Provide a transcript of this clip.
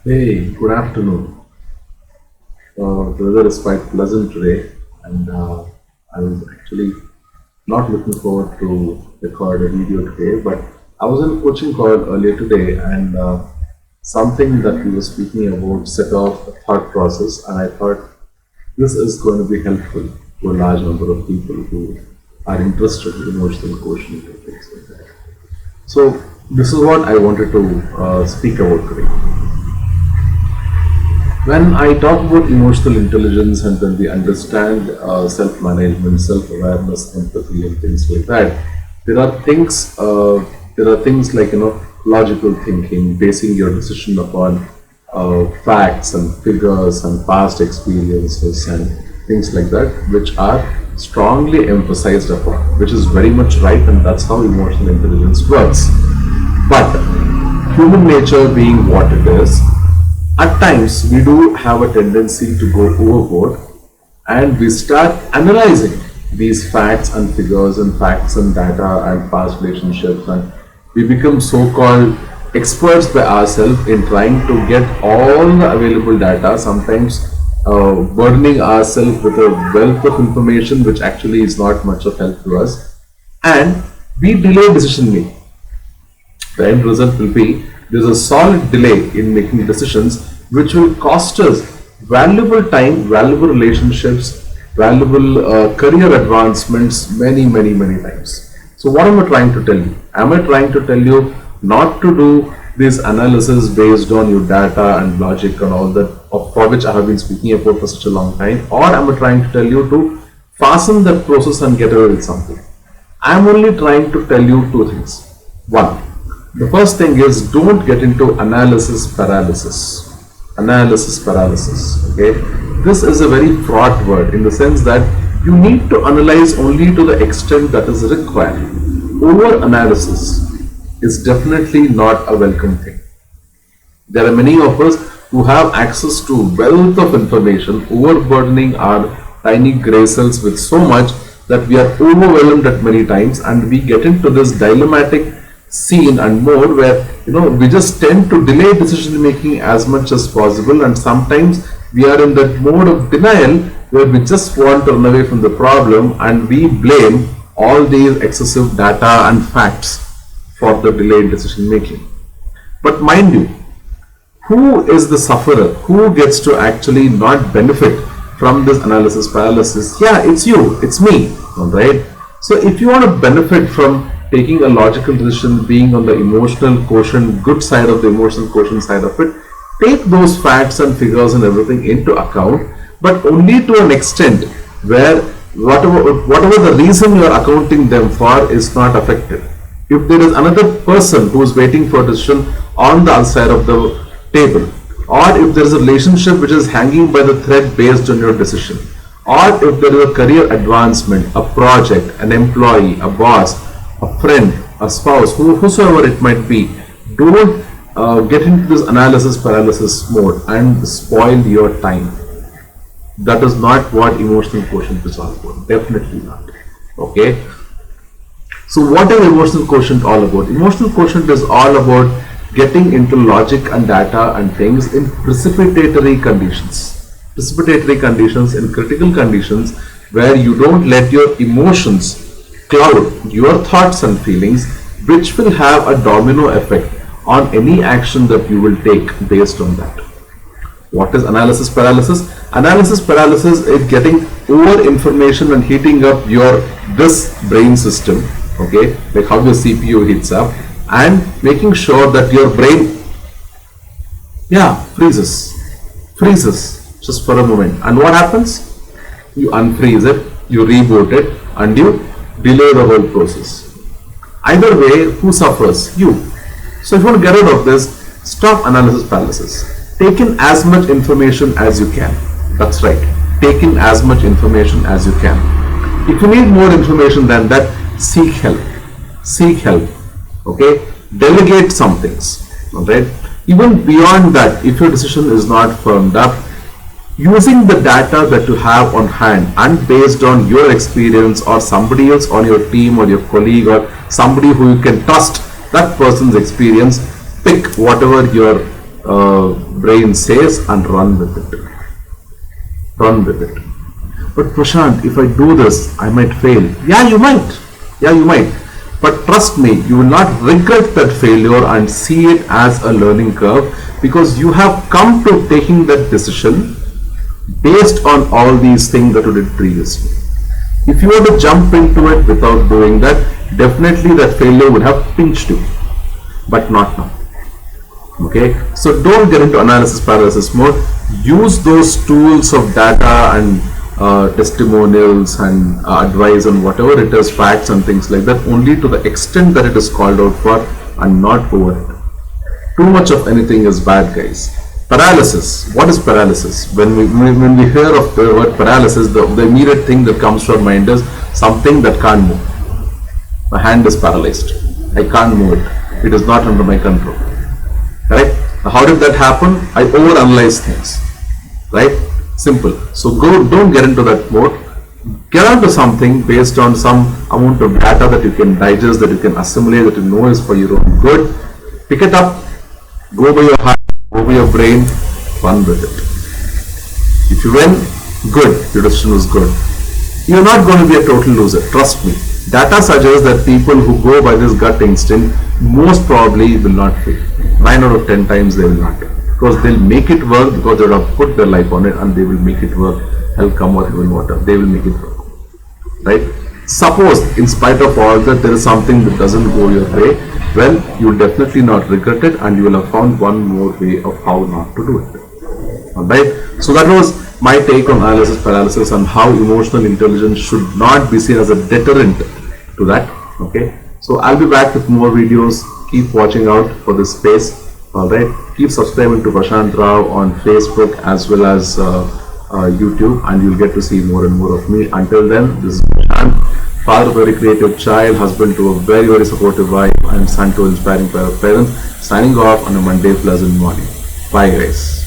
Hey, good afternoon. The weather is quite pleasant today, and I was actually not looking forward to record a video today, but I was in a coaching call earlier today, and something that we were speaking about set off a thought process, and I thought this is going to be helpful to a large number of people who are interested in emotional quotient and things like that. So, this is what I wanted to speak about today. When I talk about emotional intelligence and when we understand self-management, self-awareness, empathy, and things like that, there are things. There are things like logical thinking, basing your decision upon facts and figures and past experiences and things like that, which are strongly emphasized upon, which is very much right, and that's how emotional intelligence works. But human nature being what it is, at times we do have a tendency to go overboard and we start analyzing these facts and figures and facts and data and past relationships, and we become so-called experts by ourselves in trying to get all the available data, sometimes burdening ourselves with a wealth of information which actually is not much of help to us, and we delay decision making. The end result will be there's a solid delay in making decisions which will cost us valuable time, valuable relationships, valuable career advancements many times. So what am I trying to tell you? Am I trying to tell you not to do this analysis based on your data and logic and all that for which I have been speaking about for such a long time, or am I trying to tell you to fasten that process and get away with something? I am only trying to tell you two things. One, the first thing is don't get into analysis paralysis. Analysis paralysis. Okay, this is a very fraught word in the sense that you need to analyze only to the extent that is required. Over analysis is definitely not a welcome thing. There are many of us who have access to wealth of information, overburdening our tiny gray cells with so much that we are overwhelmed at many times, and we get into this dilemmatic scene and mode where we just tend to delay decision making as much as possible, and sometimes we are in that mode of denial where we just want to run away from the problem and we blame all these excessive data and facts for the delayed decision making. But mind you, who is the sufferer? Who gets to actually not benefit from this analysis paralysis? Yeah, it's you, it's me, alright? So if you want to benefit from taking a logical decision, being on the emotional quotient, good side of the emotional quotient side of it, take those facts and figures and everything into account, but only to an extent where whatever the reason you are accounting them for is not affected. If there is another person who is waiting for a decision on the other side of the table, or if there is a relationship which is hanging by the thread based on your decision, or if there is a career advancement, a project, an employee, a boss, a friend, a spouse, whosoever it might be, don't get into this analysis paralysis mode and spoil your time. That is not what emotional quotient is all about. Definitely not. Okay. So what is emotional quotient all about? Emotional quotient is all about getting into logic and data and things in precipitatory conditions. Precipitatory conditions, in critical conditions where you don't let your emotions cloud your thoughts and feelings, which will have a domino effect on any action that you will take based on that. What is analysis paralysis? Analysis paralysis is getting over information and heating up this brain system, okay, like how your CPU heats up, and making sure that your brain freezes just for a moment. And what happens? You unfreeze it, you reboot it, and you delay the whole process. Either way, who suffers? You. So if you want to get rid of this, stop analysis paralysis. Take in as much information as you can. That's right. Take in as much information as you can. If you need more information than that, seek help. Seek help. Okay? Delegate some things. Alright? Even beyond that, if your decision is not firmed up, using the data that you have on hand and based on your experience or somebody else on your team or your colleague or somebody who you can trust that person's experience, pick whatever your brain says and run with it. Run with it. But Prashant, if I do this, I might fail. Yeah, you might. Yeah, you might. But trust me, you will not regret that failure and see it as a learning curve, because you have come to taking that decision based on all these things that you did previously. If you were to jump into it without doing that, definitely that failure would have pinched you, but not now. Okay, so don't get into analysis paralysis mode. Use those tools of data and testimonials and advice and whatever it is, facts and things like that, only to the extent that it is called out for, and not over it. Too much of anything is bad, guys. Paralysis. What is paralysis? When we hear of the word paralysis, the immediate thing that comes to our mind is something that can't move. My hand is paralyzed. I can't move it. It is not under my control. Right? How did that happen? I overanalyze things. Right? Simple. So don't get into that mode. Get onto something based on some amount of data that you can digest, that you can assimilate, that you know is for your own good. Pick it up. Go by your heart. Go by your brain. Run with it. If you win, good. Your decision was good. You're not going to be a total loser. Trust me. Data suggests that people who go by this gut instinct most probably will not fail. 9 out of 10 times they will not fail. Because they'll make it work, because they have put their life on it, and they will make it work. Hell come or heaven water, they will make it work. Right? Suppose, in spite of all that, there is something that doesn't go your way, well, you will definitely not regret it, and you will have found one more way of how not to do it. Alright? So that was my take on analysis paralysis and how emotional intelligence should not be seen as a deterrent to that. Okay? So I'll be back with more videos. Keep watching out for this space. Alright, keep subscribing to Prashant Rao on Facebook as well as YouTube, and you'll get to see more and more of me. Until then, this is Prashant, father of a very creative child, husband to a very, very supportive wife, and son to inspiring pair of parents, signing off on a Monday pleasant morning. Bye guys.